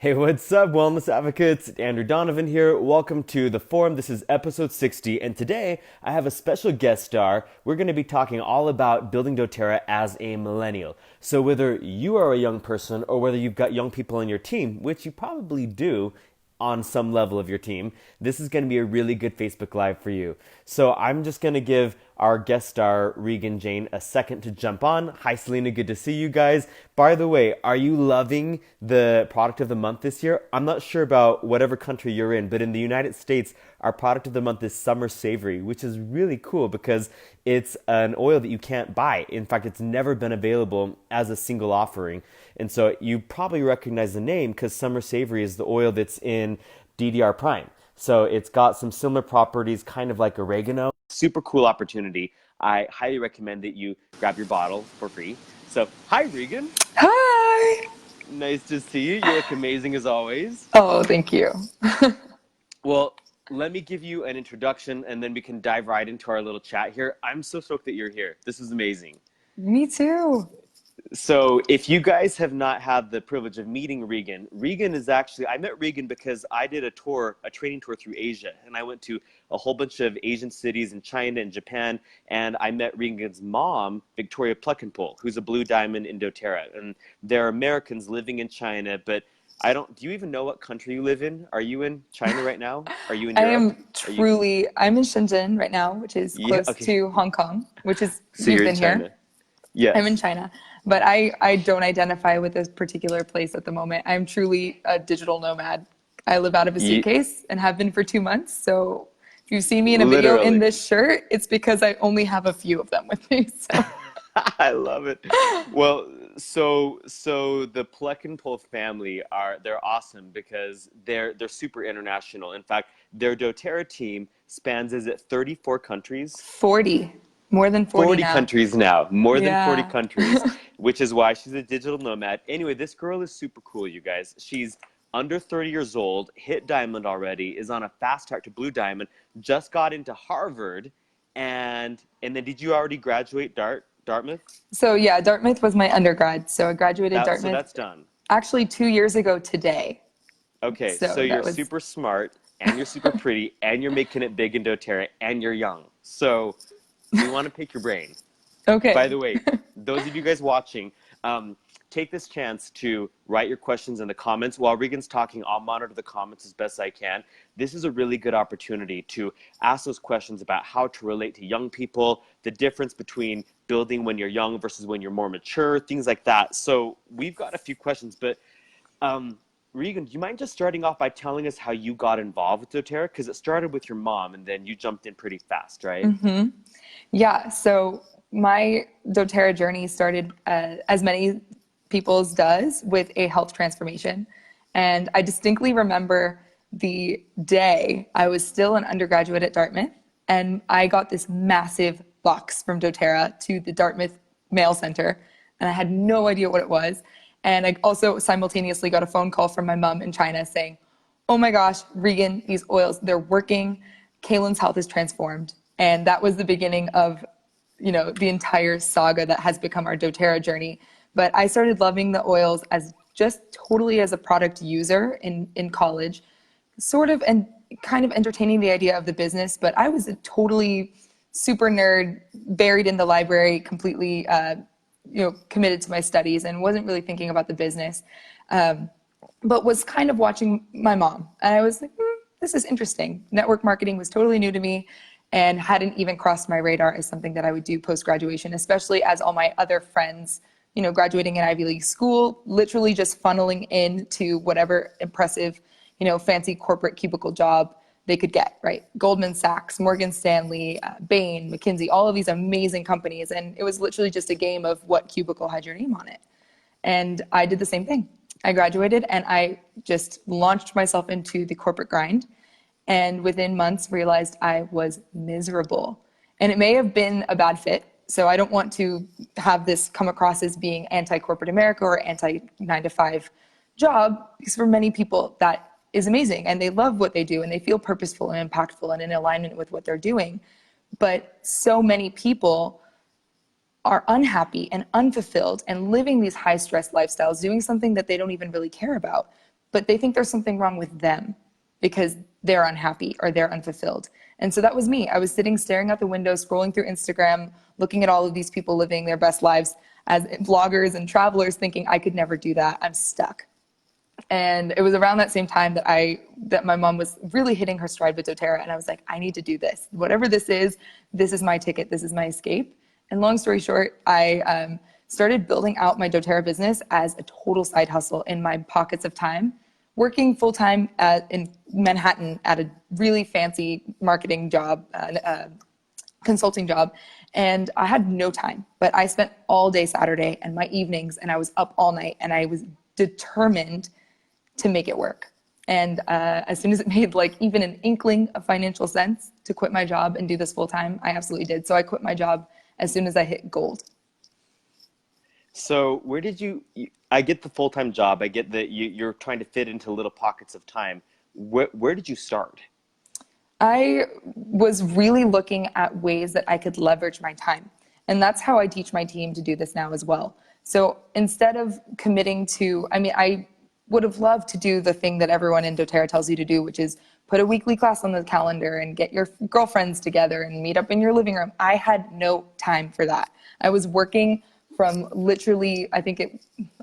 Hey, what's up, wellness advocates? Andrew Donovan here. Welcome to the forum. This is episode 60, and today I have a special guest star. We're going to be talking all about building doTERRA as a millennial. So whether you are a young person or whether you've got young people on your team, which you probably do on some level of your team, this is going to be a really good Facebook Live for you. So I'm just going to give our guest star, Reagan Jayne, a second to jump on. Hi, Selena. Good to see you guys. By the way, are you loving the product of the month this year? I'm not sure about whatever country you're in, but in the United States, our product of the month is Summer Savory, which is really cool because it's an oil that you can't buy. In fact, it's never been available as a single offering. And so you probably recognize the name because Summer Savory is the oil that's in DDR Prime. So it's got some similar properties, kind of like oregano. Super cool opportunity. I highly recommend that you grab your bottle for free. So, hi, Regan. Hi. Nice to see you. You look amazing as always. Oh, thank you. Well, let me give you an introduction and then we can dive right into our little chat here. I'm so stoked that you're here. This is amazing. Me too. So if you guys have not had the privilege of meeting Regan, Regan is actually, I met Regan because I did a tour, a training tour through Asia, and I went to a whole bunch of Asian cities in China and Japan, and I met Regan's mom, Victoria Pluckenpole, who's a blue diamond in doTERRA, and they're Americans living in China, but do you even know what country you live in? Are you in China right now? Are you in I Europe? am truly, I'm in Shenzhen right now, which is Yeah, close okay. to Hong Kong, which is, So you've you're in been here. China. Yes. I'm in China, but I don't identify with this particular place at the moment. I'm truly a digital nomad. I live out of a Ye- suitcase and have been for 2 months. So if you see me in a video in Literally. this shirt, it's because I only have a few of them with me. So I love it. Well, so the Pluck and Pull family they're awesome because they're super international. In fact, their doTERRA team spans, is it 34 countries? 40, more than 40 40 now. countries now, more than 40 Yeah. countries, which is why she's a digital nomad. Anyway, this girl is super cool, you guys. She's under 30 years old, hit diamond already, is on a fast track to blue diamond, just got into Harvard, and then did you already graduate Dartmouth? So yeah, Dartmouth was my undergrad. So I graduated So Dartmouth that's done. actually 2 years ago today. Okay, so So you're that was super smart, and you're super pretty, and you're making it big in doTERRA, and you're young. So we want to pick your brain. By okay. the way, those of you guys watching, take this chance to write your questions in the comments. While Regan's talking, I'll monitor the comments as best I can. This is a really good opportunity to ask those questions about how to relate to young people, the difference between building when you're young versus when you're more mature, things like that. So we've got a few questions, but Regan, do you mind just starting off by telling us how you got involved with doTERRA? Because it started with your mom, and then you jumped in pretty fast, right? Yeah. So my doTERRA journey started, as many people's does, with a health transformation. And I distinctly remember the day I was still an undergraduate at Dartmouth, and I got this massive box from doTERRA to the Dartmouth Mail Center, and I had no idea what it was. And I also simultaneously got a phone call from my mom in China saying, "Oh my gosh, Regan, these oils, they're working. Kaylin's health is transformed." And that was the beginning of, the entire saga that has become our doTERRA journey. But I started loving the oils as just totally as a product user in college, sort of, and kind of entertaining the idea of the business. But I was a totally super nerd, buried in the library, completely, committed to my studies and wasn't really thinking about the business. But was kind of watching my mom. And I was like, this is interesting. Network marketing was totally new to me and hadn't even crossed my radar as something that I would do post-graduation, especially as all my other friends, graduating an Ivy League school, literally just funneling into whatever impressive, fancy corporate cubicle job they could get, right? Goldman Sachs, Morgan Stanley, Bain, McKinsey, all of these amazing companies. And it was literally just a game of what cubicle had your name on it. And I did the same thing. I graduated and I just launched myself into the corporate grind. And within months realized I was miserable. And it may have been a bad fit. So I don't want to have this come across as being anti-corporate America or anti-9 to 5 job, because for many people that is amazing and they love what they do and they feel purposeful and impactful and in alignment with what they're doing. But so many people are unhappy and unfulfilled and living these high stress lifestyles, doing something that they don't even really care about. but they think there's something wrong with them because they're unhappy or they're unfulfilled. And so that was me. I was sitting, staring out the window, scrolling through Instagram, looking at all of these people living their best lives as vloggers and travelers, thinking I could never do that. I'm stuck. And it was around that same time that my mom was really hitting her stride with doTERRA. And I was like, I need to do this. Whatever this is my ticket. This is my escape. And long story short, I started building out my doTERRA business as a total side hustle in my pockets of time, working full-time in Manhattan at a really fancy marketing job, consulting job. And I had no time, but I spent all day Saturday and my evenings, and I was up all night, and I was determined to make it work. And as soon as it made like even an inkling of financial sense to quit my job and do this full time, I absolutely did. So I quit my job as soon as I hit gold. So where did I get the full-time job. I get that you're trying to fit into little pockets of time. Where did you start? I was really looking at ways that I could leverage my time. And that's how I teach my team to do this now as well. So instead of committing to, I would have loved to do the thing that everyone in doTERRA tells you to do, which is put a weekly class on the calendar and get your girlfriends together and meet up in your living room. I had no time for that. I was working from literally, I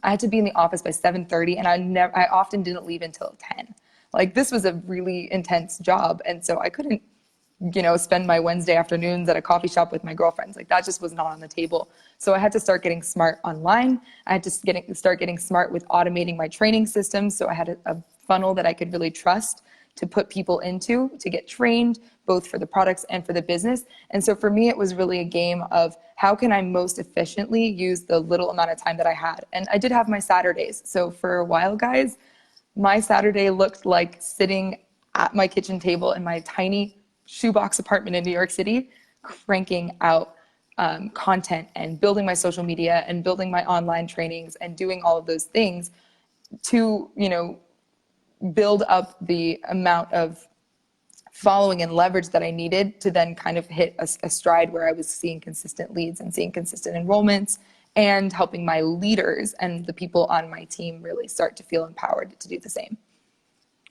had to be in the office by 7:30, and I often didn't leave until 10. Like, this was a really intense job. And so I couldn't, spend my Wednesday afternoons at a coffee shop with my girlfriends. Like, that just was not on the table. So I had to start getting smart online. I had to start getting smart with automating my training systems. So I had a funnel that I could really trust to put people into, to get trained, both for the products and for the business. And so for me, it was really a game of how can I most efficiently use the little amount of time that I had. And I did have my Saturdays. So for a while, guys, my Saturday looked like sitting at my kitchen table in my tiny shoebox apartment in New York City, cranking out content and building my social media and building my online trainings and doing all of those things to, build up the amount of following and leverage that I needed to then kind of hit a stride where I was seeing consistent leads and seeing consistent enrollments and helping my leaders and the people on my team really start to feel empowered to do the same.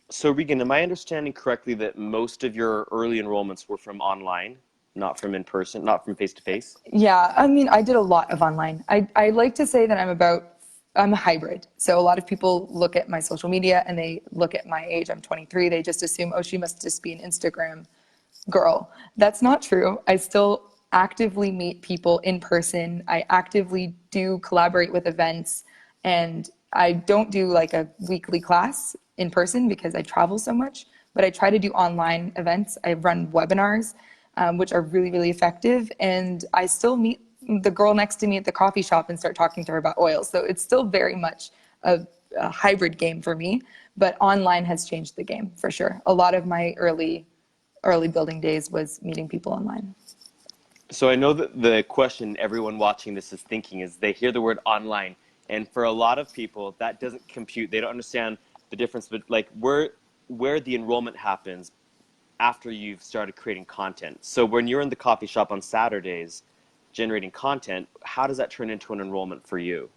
So Reagan, am I understanding correctly that most of your early enrollments were from online, not from in person, not from face-to-face? Yeah, I did a lot of online. I like to say that I'm a hybrid. So a lot of people look at my social media and they look at my age. I'm 23. They just assume, oh, she must just be an Instagram girl. That's not true. I still actively meet people in person. I actively do collaborate with events, and I don't do like a weekly class in person because I travel so much, but I try to do online events. I run webinars, which are really, really effective. And I still meet the girl next to me at the coffee shop and start talking to her about oils. So it's still very much a hybrid game for me, but online has changed the game for sure. A lot of my early building days was meeting people online. So I know that the question everyone watching this is thinking is they hear the word online, and for a lot of people that doesn't compute. They don't understand the difference, but like where the enrollment happens after you've started creating content. So when you're in the coffee shop on Saturdays generating content, how does that turn into an enrollment for you?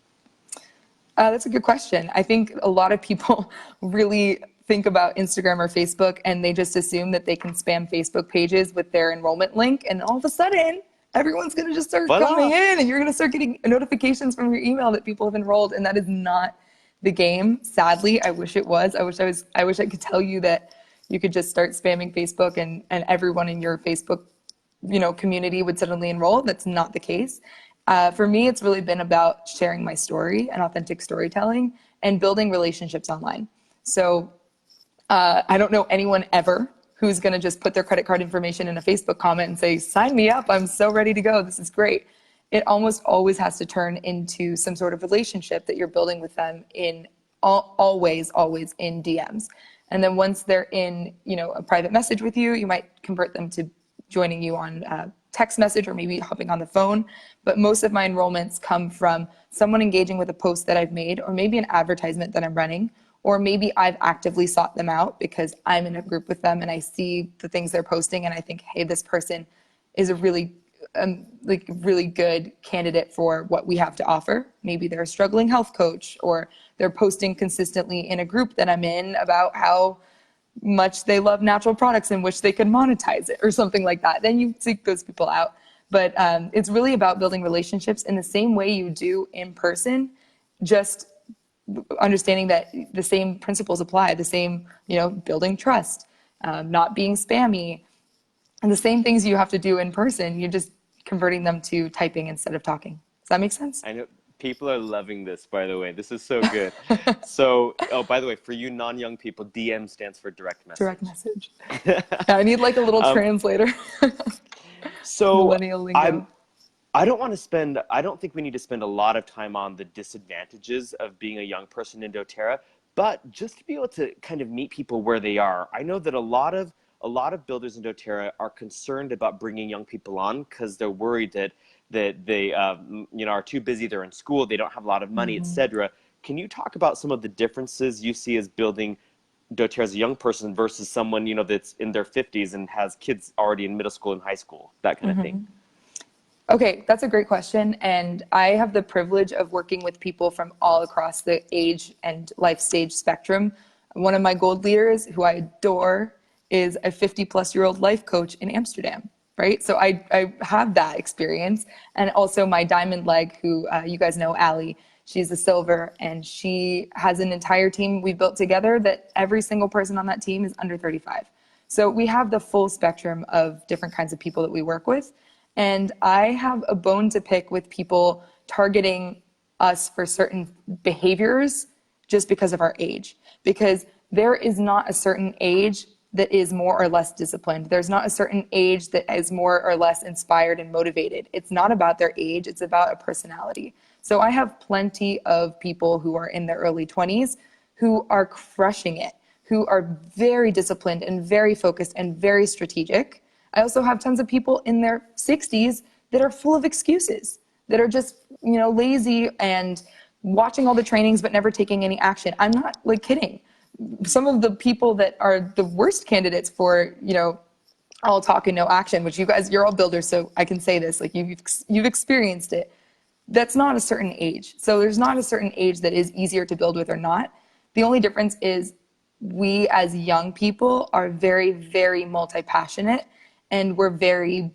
That's a good question. I think a lot of people really think about Instagram or Facebook and they just assume that they can spam Facebook pages with their enrollment link, and all of a sudden everyone's going to just start coming in and you're going to start getting notifications from your email that people have enrolled, and that is not the game. Sadly, I wish it was. I wish I could tell you that you could just start spamming Facebook and everyone in your Facebook community would suddenly enroll. That's not the case. For me, it's really been about sharing my story and authentic storytelling and building relationships online. So I don't know anyone ever who's going to just put their credit card information in a Facebook comment and say, sign me up. I'm so ready to go. This is great. It almost always has to turn into some sort of relationship that you're building with them in always in DMs. And then once they're in, a private message with you, you might convert them to joining you on text message or maybe hopping on the phone. But most of my enrollments come from someone engaging with a post that I've made, or maybe an advertisement that I'm running, or maybe I've actively sought them out because I'm in a group with them and I see the things they're posting and I think, hey, this person is a really really good candidate for what we have to offer. Maybe they're a struggling health coach, or they're posting consistently in a group that I'm in about how much they love natural products and wish they could monetize it or something like that. Then you seek those people out. But it's really about building relationships in the same way you do in person, just understanding that the same principles apply, the same, building trust, not being spammy, and the same things you have to do in person, you're just converting them to typing instead of talking. Does that make sense? I know people are loving this, by the way. This is so good. So, oh, by the way, for you non-young people, DM stands for direct message. Direct message. Yeah, I need like a little translator. So Millennial lingo. I don't think we need to spend a lot of time on the disadvantages of being a young person in doTERRA, but just to be able to kind of meet people where they are. I know that a lot of builders in doTERRA are concerned about bringing young people on because they're worried that they are too busy, they're in school, they don't have a lot of money, etc. Can you talk about some of the differences you see as building doTERRA as a young person versus someone that's in their 50s and has kids already in middle school and high school, that kind of thing? Okay, that's a great question. And I have the privilege of working with people from all across the age and life stage spectrum. One of my gold leaders, who I adore, is a 50-plus-year-old life coach in Amsterdam, right? So I have that experience. And also my diamond leg, who you guys know, Allie, she's a silver, and she has an entire team we built together that every single person on that team is under 35. So we have the full spectrum of different kinds of people that we work with. And I have a bone to pick with people targeting us for certain behaviors just because of our age. Because there is not a certain age that is more or less disciplined. There's not a certain age that is more or less inspired and motivated. It's not about their age, it's about a personality. So I have plenty of people who are in their early 20s who are crushing it, who are very disciplined and very focused and very strategic. I also have tons of people in their 60s that are full of excuses, that are just, lazy and watching all the trainings but never taking any action. I'm not kidding. Some of the people that are the worst candidates for, all talk and no action, which you guys, you're all builders, so I can say this, you've experienced it. That's not a certain age. So there's not a certain age that is easier to build with or not. The only difference is we as young people are very, very multi-passionate, and we're very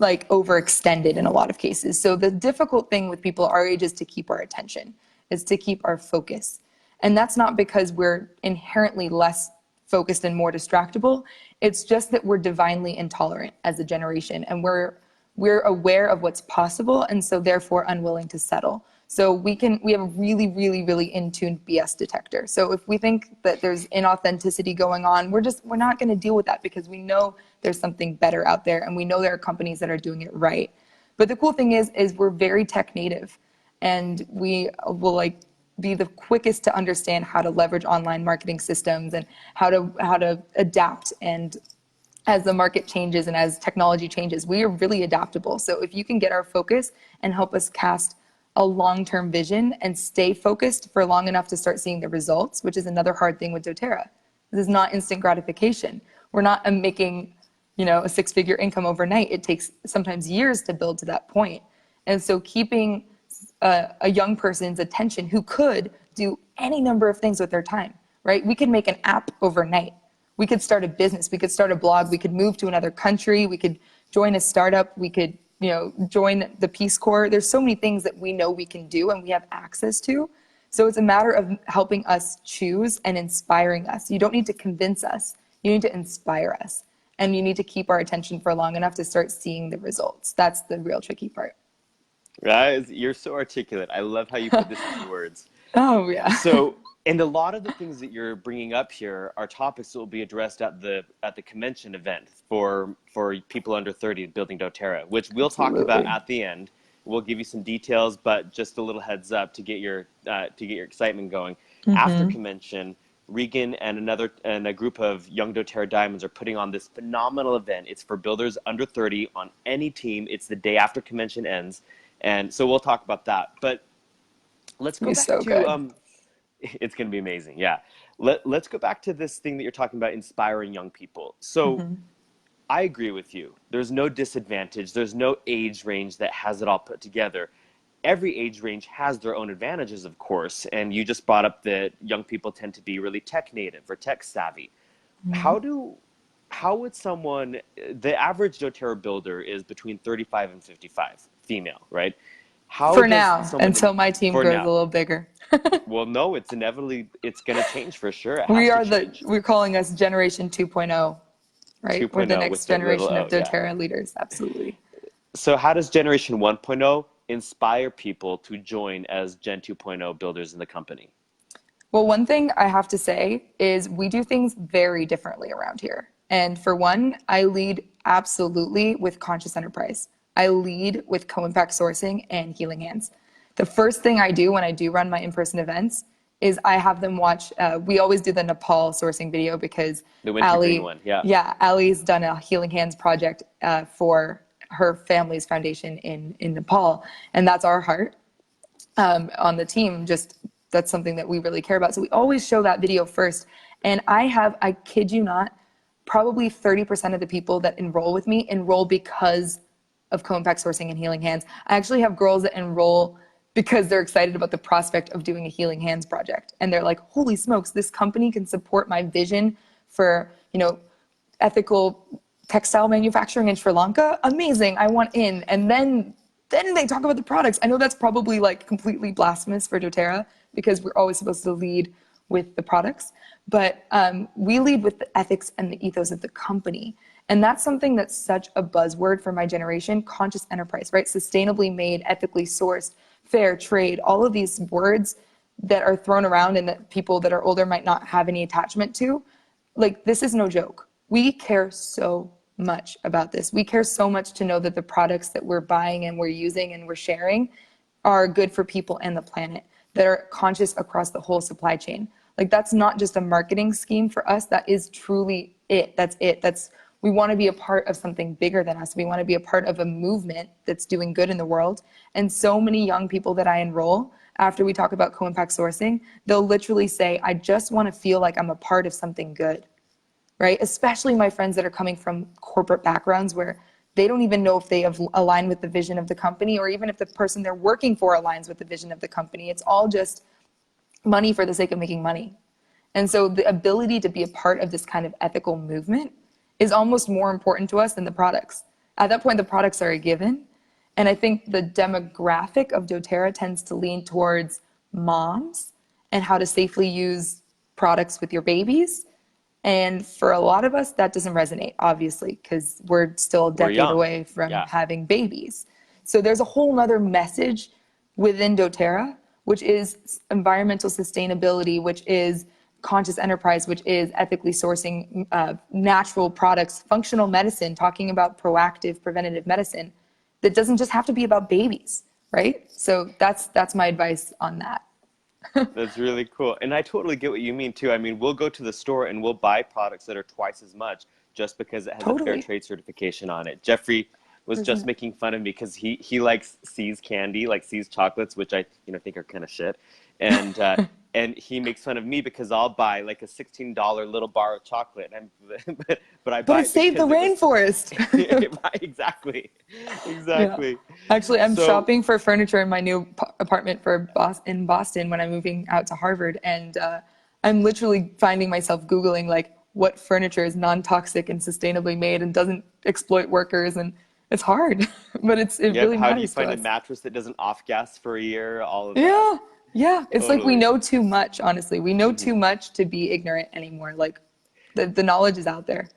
overextended in a lot of cases. So the difficult thing with people our age is to keep our attention, is to keep our focus. And that's not because we're inherently less focused and more distractible. It's just that we're divinely intolerant as a generation, and we're aware of what's possible, and so therefore unwilling to settle. So we have a really, really, really in-tuned BS detector. So if we think that there's inauthenticity going on, we're not going to deal with that, because we know there's something better out there, and we know there are companies that are doing it right. But the cool thing is we're very tech native, and we will be the quickest to understand how to leverage online marketing systems and how to adapt. And as the market changes and as technology changes, we are really adaptable. So if you can get our focus and help us cast a long-term vision and stay focused for long enough to start seeing the results, which is another hard thing with doTERRA. This is not instant gratification. We're not making, a six-figure income overnight. It takes sometimes years to build to that point. And so keeping a young person's attention who could do any number of things with their time, right? We could make an app overnight. We could start a business. We could start a blog. We could move to another country. We could join a startup. We could join the Peace Corps. There's so many things that we know we can do and we have access to. So it's a matter of helping us choose and inspiring us. You don't need to convince us. You need to inspire us. And you need to keep our attention for long enough to start seeing the results. That's the real tricky part. Right? You're so articulate. I love how you put this into words. Oh, yeah. So, and a lot of the things that you're bringing up here are topics that will be addressed at the convention event for people under 30 building doTERRA, which we'll talk about at the end. We'll give you some details, but just a little heads up to get your excitement going. After convention, Reagan and a group of young doTERRA diamonds are putting on this phenomenal event. It's for builders under 30 on any team. It's the day after convention ends, and so we'll talk about that. But let's go back to it's going to be amazing. Yeah. Let's go back to this thing that you're talking about, inspiring young people. So I agree with you. There's no disadvantage. There's no age range that has it all put together. every age range has their own advantages, of course. And you just brought up that young people tend to be really tech native or tech savvy. Mhm. How would someone, the average doTERRA builder is between 35 and 55, female, right? How For does now, someone, until my team for grows a now, little bigger. well, no, it's inevitably, it's going to change for sure. It has to change. We're calling us Generation 2.0, right? We're the 2.0 next with the little generation O, of yeah. doTERRA leaders. Absolutely. So how does Generation 1.0 inspire people to join as Gen 2.0 builders in the company? Well, one thing I have to say is we do things very differently around here. And for one, I lead absolutely with conscious enterprise. I lead with co-impact sourcing and healing hands. The first thing I do when I do run my in-person events is I have them watch, we always do the Nepal sourcing video because The wintergreen one, yeah. Allie's done a healing hands project for her family's foundation in Nepal. And that's our heart on the team. Just that's something that we really care about. So we always show that video first. And I kid you not, probably 30% of the people that enroll with me enroll because of co-impact sourcing and healing hands. I actually have girls that enroll because they're excited about the prospect of doing a healing hands project. And they're like, holy smokes, this company can support my vision for, ethical textile manufacturing in Sri Lanka. Amazing. I want in. And then they talk about the products. I know that's probably like completely blasphemous for doTERRA because we're always supposed to lead with the products, but we lead with the ethics and the ethos of the company. And that's something that's such a buzzword for my generation: conscious enterprise, right? Sustainably made, ethically sourced, fair trade, all of these words that are thrown around and that people that are older might not have any attachment to. Like, this is no joke. We care so much about this. We care so much to know that the products that we're buying and we're using and we're sharing are good for people and the planet, that are conscious across the whole supply chain. Like, that's not just a marketing scheme for us. That is truly it. That's it. We want to be a part of something bigger than us. We want to be a part of a movement that's doing good in the world. And so many young people that I enroll, after we talk about co-impact sourcing, they'll literally say, I just want to feel like I'm a part of something good, right? Especially my friends that are coming from corporate backgrounds where they don't even know if they have aligned with the vision of the company, or even if the person they're working for aligns with the vision of the company. It's all just money for the sake of making money. And so the ability to be a part of this kind of ethical movement is almost more important to us than the products. At that point, the products are a given. And I think the demographic of doTERRA tends to lean towards moms and how to safely use products with your babies. And for a lot of us, that doesn't resonate, obviously, because we're still a We're decade young. away from Yeah. having babies. So there's a whole nother message within doTERRA, which is environmental sustainability, which is conscious enterprise, which is ethically sourcing natural products, functional medicine, talking about proactive preventative medicine that doesn't just have to be about babies, right? So that's my advice on that. That's really cool. And I totally get what you mean too. I mean, we'll go to the store and we'll buy products that are twice as much just because it has a fair Totally. trade certification on it. Jeffrey was just making fun of me because he likes C's candy, like C's chocolates, which I think are kind of shit. And and he makes fun of me because I'll buy like a $16 little bar of chocolate, and but I But buy it it saved the because it was rainforest. right, exactly, Yeah. exactly. Actually, I'm So shopping for furniture in my new apartment in Boston when I'm moving out to Harvard. And I'm literally finding myself Googling, like, what furniture is non-toxic and sustainably made and doesn't exploit workers. And it's hard, but it yep, really how do you matters to find a us. mattress that doesn't off gas for a year? All of that. Yeah. Yeah. It's like we Totally. know too much, honestly. We know too much to be ignorant anymore. Like, the knowledge is out there.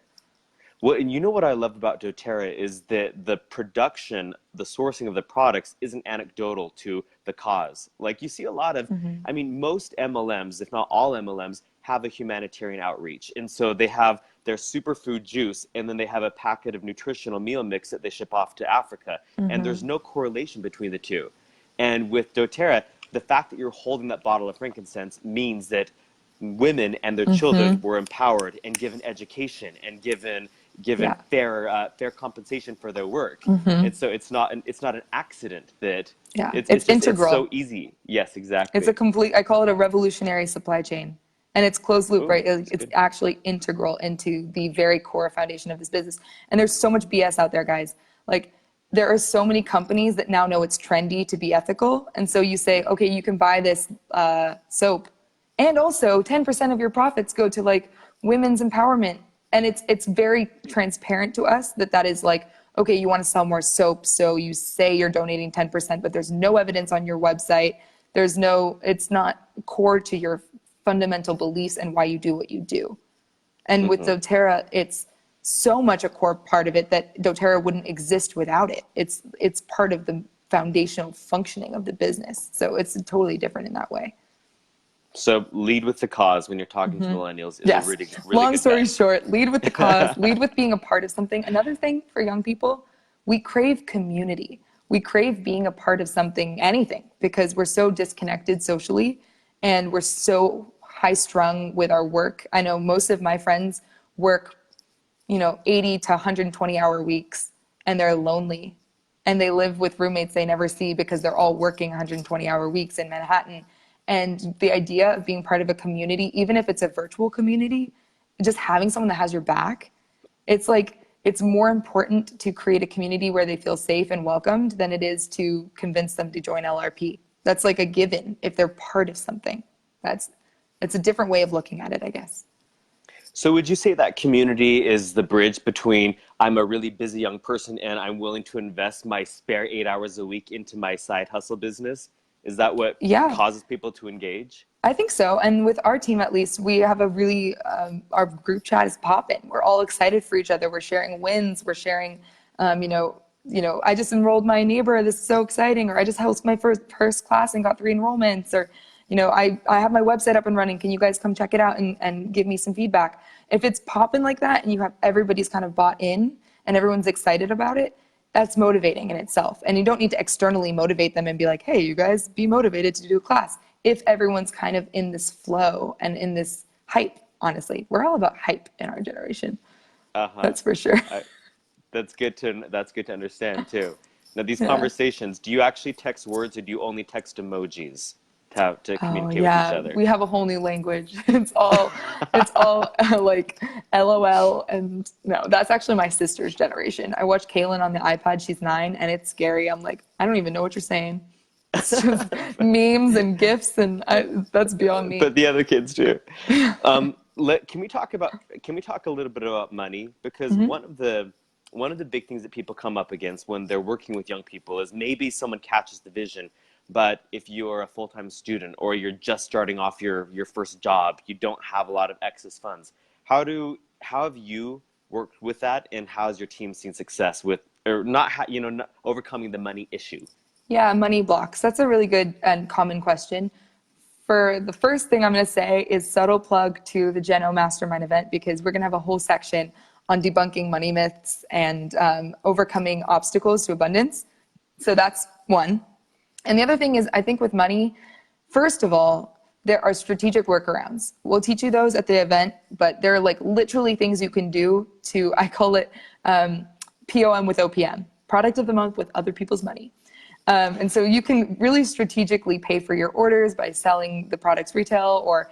Well, and you know what I love about doTERRA is that the production, the sourcing of the products isn't anecdotal to the cause. Like you see a lot of, I mean, most MLMs, if not all MLMs, have a humanitarian outreach. And so they have their superfood juice, and then they have a packet of nutritional meal mix that they ship off to Africa. And there's no correlation between the two. And with doTERRA, the fact that you're holding that bottle of frankincense means that women and their children were empowered and given education and given Yeah. fair compensation for their work. And so it's not an accident that Yeah. it's It's just it's integral. so easy. Yes, It's a exactly. complete, I call it a revolutionary supply chain. And it's closed loop, Ooh, right? that's It's good. actually integral into the very core foundation of this business. And there's so much BS out there, guys. Like, there are so many companies that now know it's trendy to be ethical. And so you say, okay, you can buy this soap, and also 10% of your profits go to like women's empowerment. And it's very transparent to us that that is like, okay, you want to sell more soap, so you say you're donating 10%, but there's no evidence on your website. It's not core to your fundamental beliefs and why you do what you do. And with doTERRA, it's so much a core part of it that doTERRA wouldn't exist without it. It's part of the foundational functioning of the business. So it's totally different in that way. So lead with the cause when you're talking to millennials is Yes. a really Long good story bet. short, lead with the cause, lead with being a part of something. Another thing for young people, we crave community. We crave being a part of something, anything, because we're so disconnected socially and we're so high strung with our work. I know most of my friends work 80 to 120 hour weeks, and they're lonely, and they live with roommates they never see because they're all working 120 hour weeks in Manhattan. And the idea of being part of a community, even if it's a virtual community, just having someone that has your back, it's like, it's more important to create a community where they feel safe and welcomed than it is to convince them to join LRP. That's like a given if they're part of something. It's a different way of looking at it, I guess. So would you say that community is the bridge between I'm a really busy young person and I'm willing to invest my spare 8 hours a week into my side hustle business? Is that what causes people to engage? I think so. And with our team, at least, we have a really, our group chat is popping. We're all excited for each other. We're sharing wins. We're sharing, I just enrolled my neighbor. This is so exciting. Or I just hosted my first class and got 3 enrollments. Or, I have my website up and running. Can you guys come check it out and give me some feedback? If it's popping like that and you have everybody's kind of bought in and everyone's excited about it, that's motivating in itself. And you don't need to externally motivate them and be like, hey, you guys be motivated to do a class. If everyone's kind of in this flow and in this hype, honestly, we're all about hype in our generation. That's for sure. That's good to understand too. Now these conversations, do you actually text words or do you only text emojis to communicate with each other? We have a whole new language. It's all like LOL, and no, that's actually my sister's generation. I watch Kaylin on the iPad. She's 9, and it's scary. I'm like, I don't even know what you're saying. It's just memes and GIFs, and that's beyond me. But the other kids do. Can we talk a little bit about money? Because one of the big things that people come up against when they're working with young people is maybe someone catches the vision, but if you're a full-time student or you're just starting off your first job, you don't have a lot of excess funds. How have you worked with that, and how has your team seen success with, or not overcoming the money issue? Yeah, money blocks. That's a really good and common question. For the first thing I'm going to say is subtle plug to the Gen O Mastermind event, because we're going to have a whole section on debunking money myths and overcoming obstacles to abundance. So that's one. And the other thing is, I think with money, first of all, there are strategic workarounds. We'll teach you those at the event, but there are like literally things you can do to, I call it POM with OPM, product of the month with other people's money. And so you can really strategically pay for your orders by selling the products retail, or,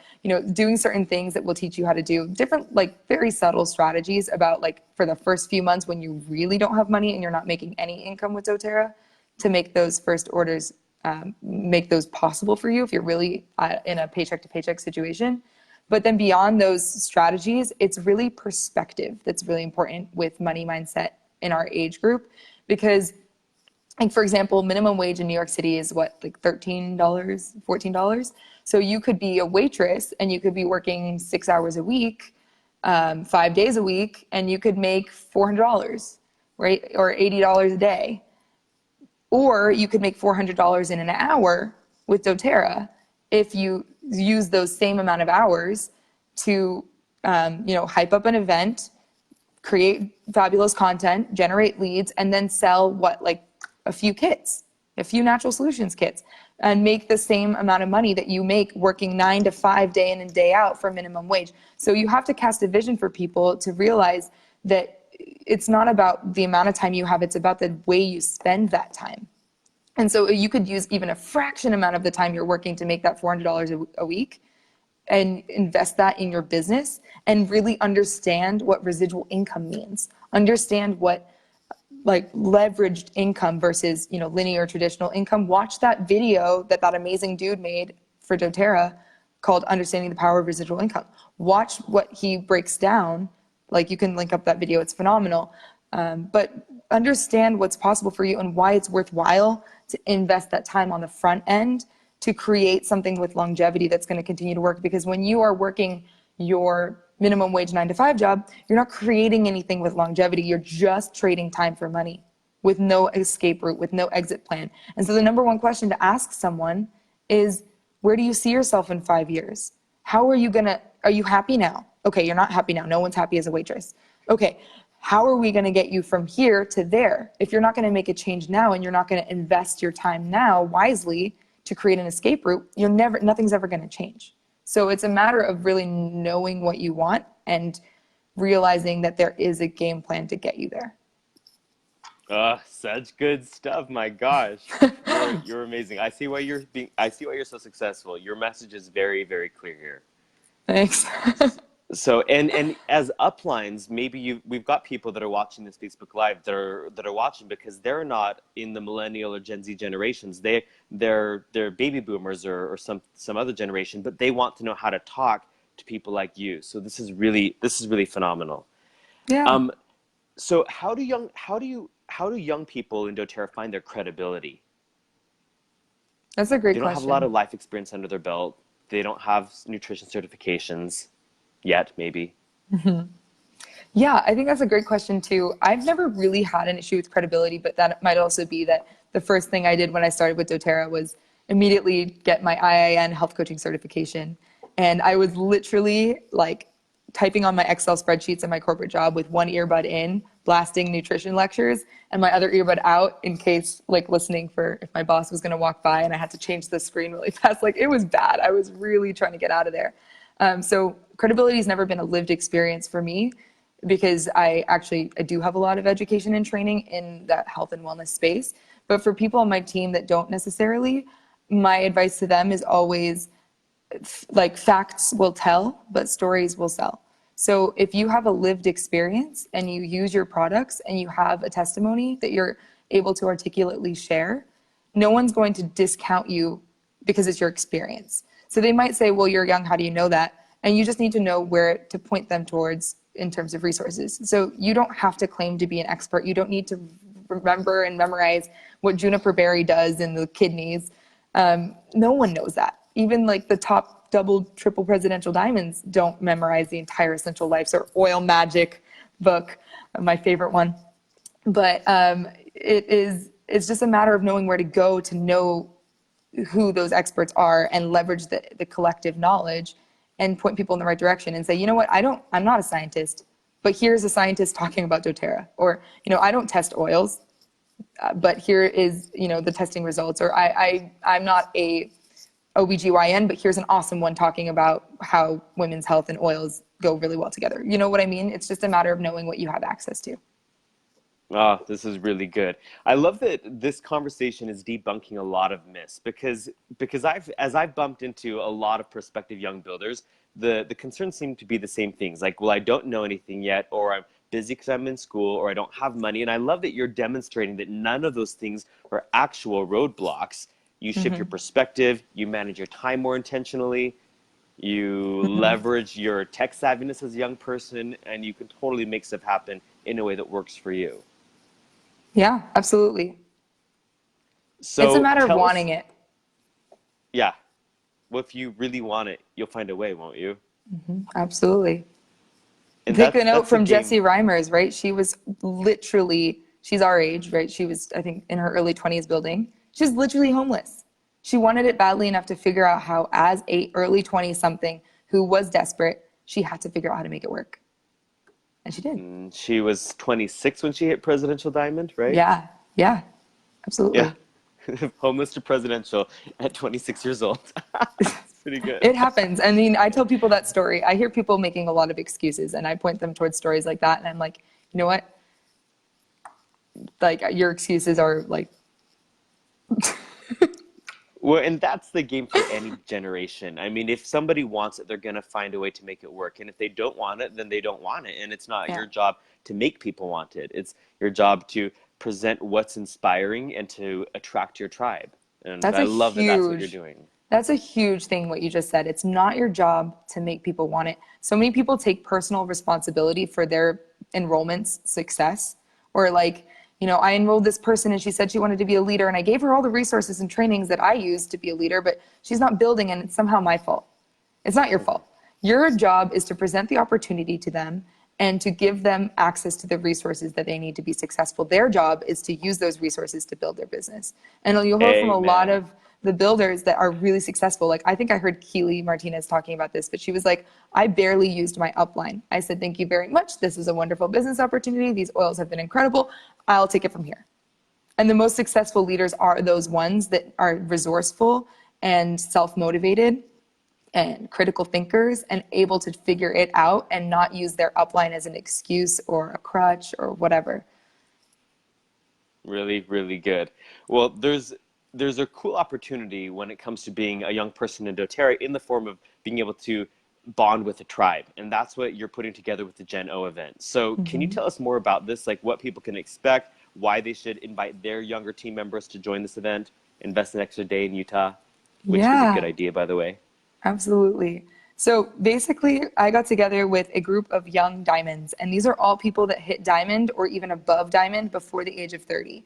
doing certain things that will teach you how to do different, like very subtle strategies about, like, for the first few months when you really don't have money and you're not making any income with doTERRA, to make those first orders, make those possible for you if you're really in a paycheck to paycheck situation. But then beyond those strategies, it's really perspective that's really important with money mindset in our age group, because, like, for example, minimum wage in New York City is what, like $13, $14? So you could be a waitress and you could be working 6 hours a week, 5 days a week, and you could make $400, right? Or $80 a day. Or you could make $400 in an hour with doTERRA if you use those same amount of hours to, hype up an event, create fabulous content, generate leads, and then sell a few kits, a few natural solutions kits, and make the same amount of money that you make working 9 to 5 day in and day out for minimum wage. So you have to cast a vision for people to realize that it's not about the amount of time you have, it's about the way you spend that time. And so you could use even a fraction amount of the time you're working to make that $400 a week and invest that in your business and really understand what residual income means. Understand what like leveraged income versus, you know, linear traditional income, watch that video that that amazing dude made for doTERRA called Understanding the Power of Residual Income. Watch what he breaks down. Like, you can link up that video, it's phenomenal. But understand what's possible for you and why it's worthwhile to invest that time on the front end to create something with longevity that's going to continue to work. Because when you are working your minimum wage 9-to-5 job, you're not creating anything with longevity. You're just trading time for money with no escape route, with no exit plan. And so the number one question to ask someone is, where do you see yourself in 5 years? How are you are you happy now? Okay, you're not happy now. No one's happy as a waitress. Okay, how are we going to get you from here to there? If you're not going to make a change now and you're not going to invest your time now wisely to create an escape route, nothing's ever going to change. So it's a matter of really knowing what you want and realizing that there is a game plan to get you there. Such good stuff. My gosh, you're amazing. I see why you're so successful. Your message is very, very clear here. Thanks. So, and as uplines, we've got people that are watching this Facebook Live that are watching because they're not in the millennial or Gen Z generations. They're baby boomers or some other generation, but they want to know how to talk to people like you. So this is really phenomenal. Yeah. So how do young people in doTERRA find their credibility? That's a great question. They don't have a lot of life experience under their belt. They don't have nutrition certifications yet, maybe. Mm-hmm. Yeah, I think that's a great question too. I've never really had an issue with credibility, but that might also be that the first thing I did when I started with doTERRA was immediately get my IIN health coaching certification. And I was literally like typing on my Excel spreadsheets in my corporate job with one earbud in, blasting nutrition lectures, and my other earbud out in case, like, listening for if my boss was going to walk by and I had to change the screen really fast. Like, it was bad. I was really trying to get out of there. So credibility has never been a lived experience for me because I do have a lot of education and training in that health and wellness space. But for people on my team that don't necessarily, my advice to them is always, like, facts will tell, but stories will sell. So if you have a lived experience and you use your products and you have a testimony that you're able to articulately share, no one's going to discount you because it's your experience. So they might say, well, you're young, how do you know that? And you just need to know where to point them towards in terms of resources. So you don't have to claim to be an expert. You don't need to remember and memorize what juniper berry does in the kidneys. No one knows that. Even like the top double, triple presidential diamonds don't memorize the entire Essential Lives or Oil Magic book, my favorite one. But it's just a matter of knowing where to go to know who those experts are and leverage the collective knowledge and point people in the right direction and say, you know what, I'm not a scientist, but here's a scientist talking about doTERRA. Or, you know, I don't test oils, but here is, you know, the testing results. Or I'm not a OBGYN, but here's an awesome one talking about how women's health and oils go really well together. You know what I mean? It's just a matter of knowing what you have access to. Oh, this is really good. I love that this conversation is debunking a lot of myths because as I've bumped into a lot of prospective young builders, the concerns seem to be the same things. Like, well, I don't know anything yet, or I'm busy because I'm in school, or I don't have money. And I love that you're demonstrating that none of those things are actual roadblocks. You shift your perspective, you manage your time more intentionally, you leverage your tech savviness as a young person, and you can totally make stuff happen in a way that works for you. Yeah, absolutely. So it's a matter of wanting it. Yeah. Well, if you really want it, you'll find a way, won't you? Absolutely. And Take a note that's from Jessie Reimers, right? She was literally, she's our age, right? She was, I think, in her early 20s building. She was literally homeless. She wanted it badly enough to figure out how, as a early 20-something who was desperate, she had to figure out how to make it work. And she did. She was 26 when she hit Presidential Diamond, right? Yeah, absolutely. Yeah. Homeless to presidential at 26 years old. It's pretty good. It happens. I mean, I tell people that story. I hear people making a lot of excuses, and I point them towards stories like that. And I'm like, you know what? Like, your excuses are like... Well, and that's the game for any generation. I mean, if somebody wants it, they're going to find a way to make it work. And if they don't want it, then they don't want it. And it's not your job to make people want it. It's your job to present what's inspiring and to attract your tribe. And That's I a love that that's what you're huge, doing. that's a huge thing, what you just said. It's not your job to make people want it. So many people take personal responsibility for their enrollment's success. Or like, I enrolled this person and she said she wanted to be a leader and I gave her all the resources and trainings that I used to be a leader, but she's not building and it's somehow my fault. It's not your fault. Your job is to present the opportunity to them and to give them access to the resources that they need to be successful. Their job is to use those resources to build their business. And you'll hear from a lot Amen. of the builders that are really successful. Like, I think I heard Keely Martinez talking about this, but she was like, I barely used my upline. I said, thank you very much. This is a wonderful business opportunity. These oils have been incredible. I'll take it from here. And the most successful leaders are those ones that are resourceful and self-motivated and critical thinkers and able to figure it out and not use their upline as an excuse or a crutch or whatever. Really, really good. Well, there's a cool opportunity when it comes to being a young person in doTERRA in the form of being able to bond with a tribe. And that's what you're putting together with the Gen O event. So can you tell us more about this, like what people can expect, why they should invite their younger team members to join this event, invest an extra day in Utah, which was a good Yeah. idea, by the way. Absolutely. So basically, I got together with a group of young diamonds, and these are all people that hit diamond or even above diamond before the age of 30.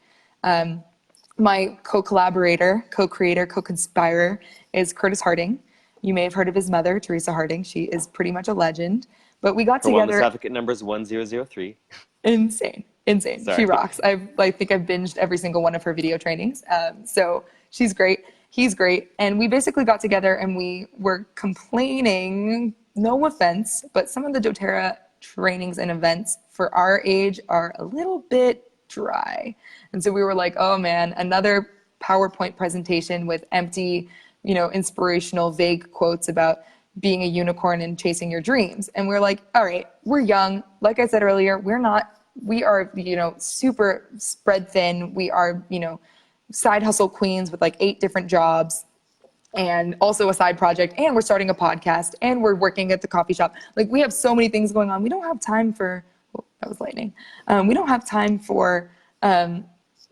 My co-collaborator, co-creator, co-conspirer is Curtis Harding. You may have heard of his mother, Teresa Harding. She is pretty much a legend. But we got Her wellness together. advocate number is 1003. Insane, insane. She Sorry. rocks. I think I've binged every single one of her video trainings. So she's great. He's great. And we basically got together and we were complaining, no offense, but some of the doTERRA trainings and events for our age are a little bit dry. And so we were like, oh man, another PowerPoint presentation with empty, inspirational, vague quotes about being a unicorn and chasing your dreams. And we're like, all right, we're young. Like I said earlier, we are, super spread thin. We are, side hustle queens with like 8 different jobs and also a side project. And we're starting a podcast and we're working at the coffee shop. Like, we have so many things going on. We don't have time for, that was lightning. We don't have time for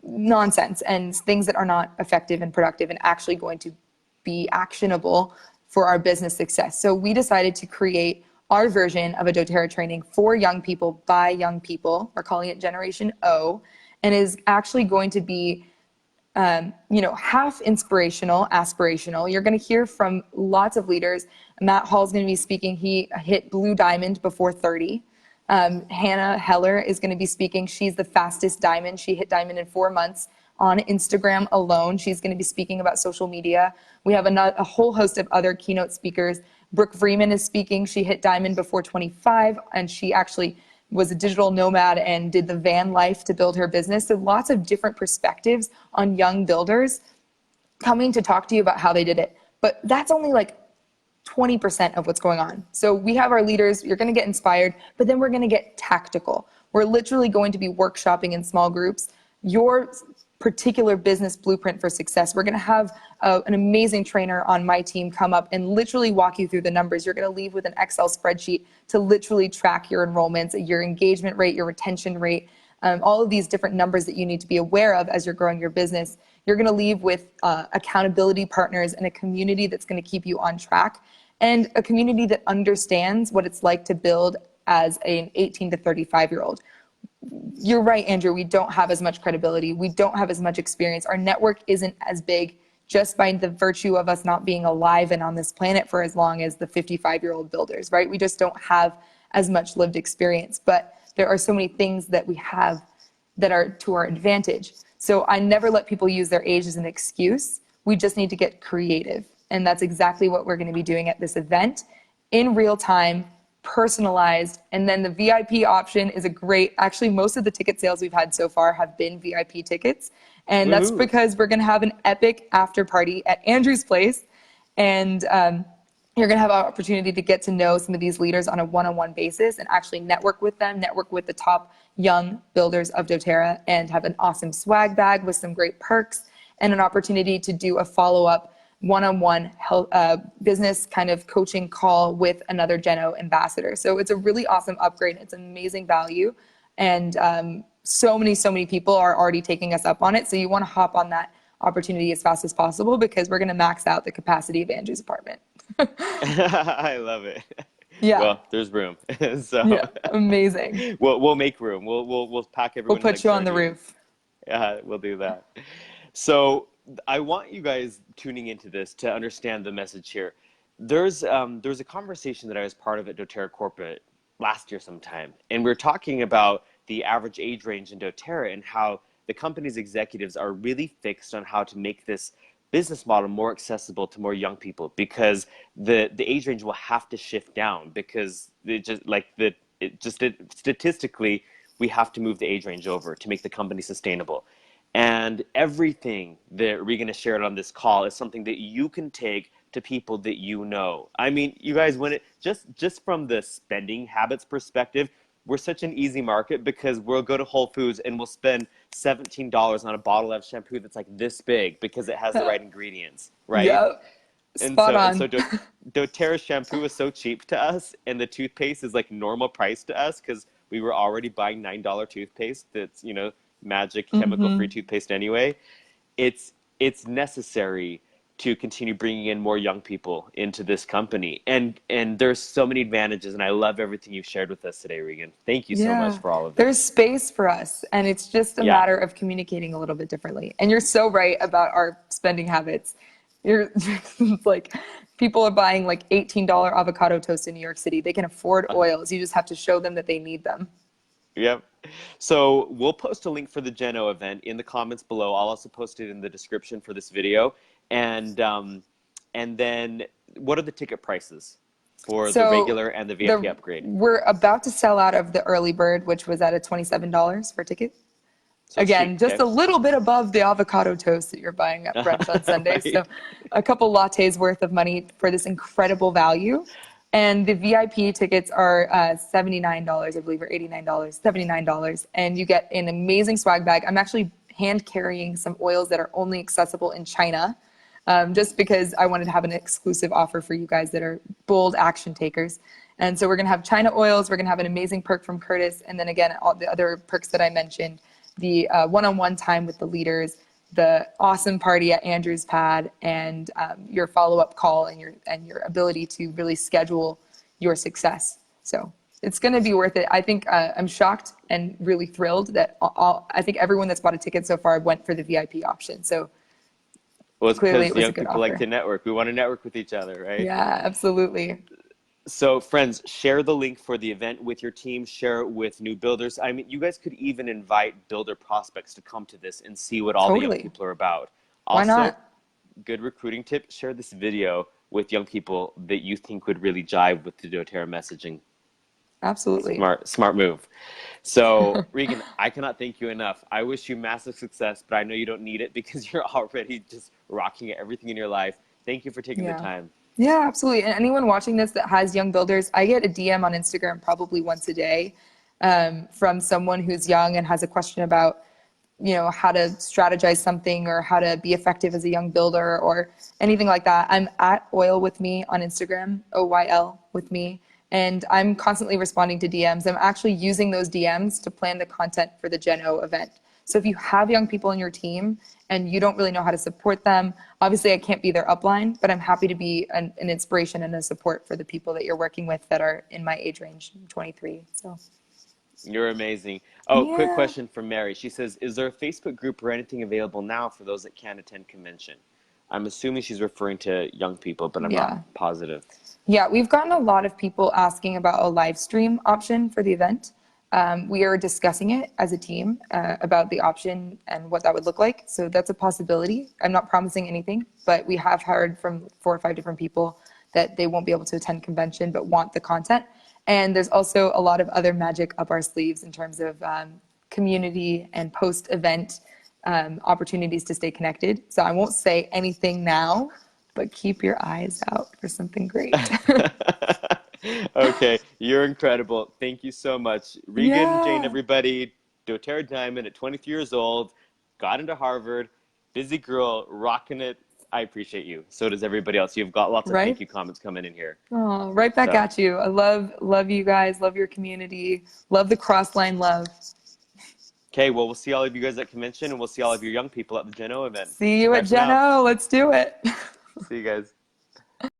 nonsense and things that are not effective and productive and actually going to be actionable for our business success. So we decided to create our version of a doTERRA training for young people by young people. We're calling it Generation O, and is actually going to be half inspirational, aspirational. You're going to hear from lots of leaders. Matt Hall's going to be speaking. He hit blue diamond before 30. Hannah Heller is going to be speaking. She's the fastest diamond. She hit diamond in 4 months on Instagram alone. She's going to be speaking about social media. We have a whole host of other keynote speakers. Brooke Freeman is speaking. She hit diamond before 25, and she actually was a digital nomad and did the van life to build her business. So lots of different perspectives on young builders coming to talk to you about how they did it. But that's only like 20% of what's going on. So we have our leaders, you're going to get inspired, but then we're going to get tactical. We're literally going to be workshopping in small groups your particular business blueprint for success. We're going to have an amazing trainer on my team come up and literally walk you through the numbers. You're going to leave with an Excel spreadsheet to literally track your enrollments, your engagement rate, your retention rate, all of these different numbers that you need to be aware of as you're growing your business. You're going to leave with accountability partners and a community that's going to keep you on track, and a community that understands what it's like to build as an 18 to 35-year-old. You're right, Andrew. We don't have as much credibility. We don't have as much experience. Our network isn't as big just by the virtue of us not being alive and on this planet for as long as the 55-year-old builders, right? We just don't have as much lived experience. But there are so many things that we have that are to our advantage. So I never let people use their age as an excuse. We just need to get creative. And that's exactly what we're going to be doing at this event in real time, personalized. And then the VIP option is actually most of the ticket sales we've had so far have been VIP tickets. And that's because we're going to have an epic after party at Andrew's place. And you're going to have an opportunity to get to know some of these leaders on a one-on-one basis and actually network with them, network with the top young builders of doTERRA, and have an awesome swag bag with some great perks and an opportunity to do a follow-up one-on-one business kind of coaching call with another Gen O ambassador. So it's a really awesome upgrade. It's amazing value. And so many people are already taking us up on it. So you want to hop on that opportunity as fast as possible, because we're going to max out the capacity of Andrew's apartment. I love it. Yeah. Well, there's room. So Yeah. Amazing. we'll make room. We'll pack We'll everyone in like put you on the sardines. roof. Yeah, we'll do that. So I want you guys tuning into this to understand the message here. There's a conversation that I was part of at doTERRA Corporate last year sometime, and we are talking about the average age range in doTERRA and how the company's executives are really fixed on how to make this business model more accessible to more young people, because the age range will have to shift down, because statistically we have to move the age range over to make the company sustainable. And everything that Regan has shared on this call is something that you can take to people that you know. I mean, you guys, when it just from the spending habits perspective, we're such an easy market, because we'll go to Whole Foods and we'll spend $17 on a bottle of shampoo that's like this big, because it has the right ingredients, right? Yep. And Spot on. doTERRA shampoo is so cheap to us, and the toothpaste is like normal price to us, because we were already buying $9 toothpaste that's, magic chemical-free toothpaste anyway. It's necessary to continue bringing in more young people into this company. And there's so many advantages, and I love everything you've shared with us today, Regan. Thank you so much Yeah. for all of it. There's space for us, and it's just a Yeah. matter of communicating a little bit differently. And you're so right about our spending habits. You're like, people are buying like $18 avocado toast in New York City. They can afford oils. You just have to show them that they need them. Yep. So we'll post a link for the Jeno event in the comments below. I'll also post it in the description for this video. And then what are the ticket prices for the regular and the VIP upgrade? We're about to sell out of the early bird, which was at a $27 for a ticket. So Again, cheap, just okay? a little bit above the avocado toast that you're buying at brunch on Sunday. Right. So a couple lattes worth of money for this incredible value. And the VIP tickets are $79, I believe, or $89, $79. And you get an amazing swag bag. I'm actually hand carrying some oils that are only accessible in China, just because I wanted to have an exclusive offer for you guys that are bold action takers. And so we're going to have China oils. We're going to have an amazing perk from Curtis. And then again, all the other perks that I mentioned, the one-on-one time with the leaders, the awesome party at Andrew's pad, and your follow-up call, and your ability to really schedule your success. So it's going to be worth it. I think I'm shocked and really thrilled that I think everyone that's bought a ticket so far went for the VIP option. So Well, it's clearly because it was a young good people like offer. to network. We want to network with each other, right? Yeah, absolutely. So friends, share the link for the event with your team, share it with new builders. I mean, you guys could even invite builder prospects to come to this and see what all the young Totally. people are about. Why Also, not? good recruiting tip, share this video with young people that you think would really jive with the doTERRA messaging. Absolutely. Smart move. So Regan, I cannot thank you enough. I wish you massive success, but I know you don't need it, because you're already just rocking everything in your life. Thank you for taking the Yeah. time. Yeah, absolutely. And anyone watching this that has young builders, I get a DM on Instagram probably once a day from someone who's young and has a question about, how to strategize something or how to be effective as a young builder or anything like that. I'm at Oil with Me on Instagram, OYL with me. And I'm constantly responding to DMs. I'm actually using those DMs to plan the content for the Jeno event. So if you have young people in your team and you don't really know how to support them, obviously I can't be their upline, but I'm happy to be an inspiration and a support for the people that you're working with that are in my age range, 23. So You're amazing. Oh, quick yeah. question from Mary. She says, is there a Facebook group or anything available now for those that can't attend convention? I'm assuming she's referring to young people, but I'm Yeah. not positive. Yeah, we've gotten a lot of people asking about a live stream option for the event. We are discussing it as a team about the option and what that would look like. So that's a possibility. I'm not promising anything, but we have heard from 4 or 5 different people that they won't be able to attend convention but want the content. And there's also a lot of other magic up our sleeves in terms of community and post-event opportunities to stay connected. So I won't say anything now, but keep your eyes out for something great. Okay, you're incredible. Thank you so much. Regan, Jayne, Yeah. everybody, doTERRA Diamond at 23 years old, got into Harvard, busy girl, rocking it. I appreciate you. So does everybody else. You've got lots of thank Right? you comments coming in here. Oh, right back So, at you. I love you guys, love your community, love the cross line love. Okay, well, we'll see all of you guys at convention, and we'll see all of your young people at the Jayne event. See you Bye at for now. Geno. Let's do it. See you guys.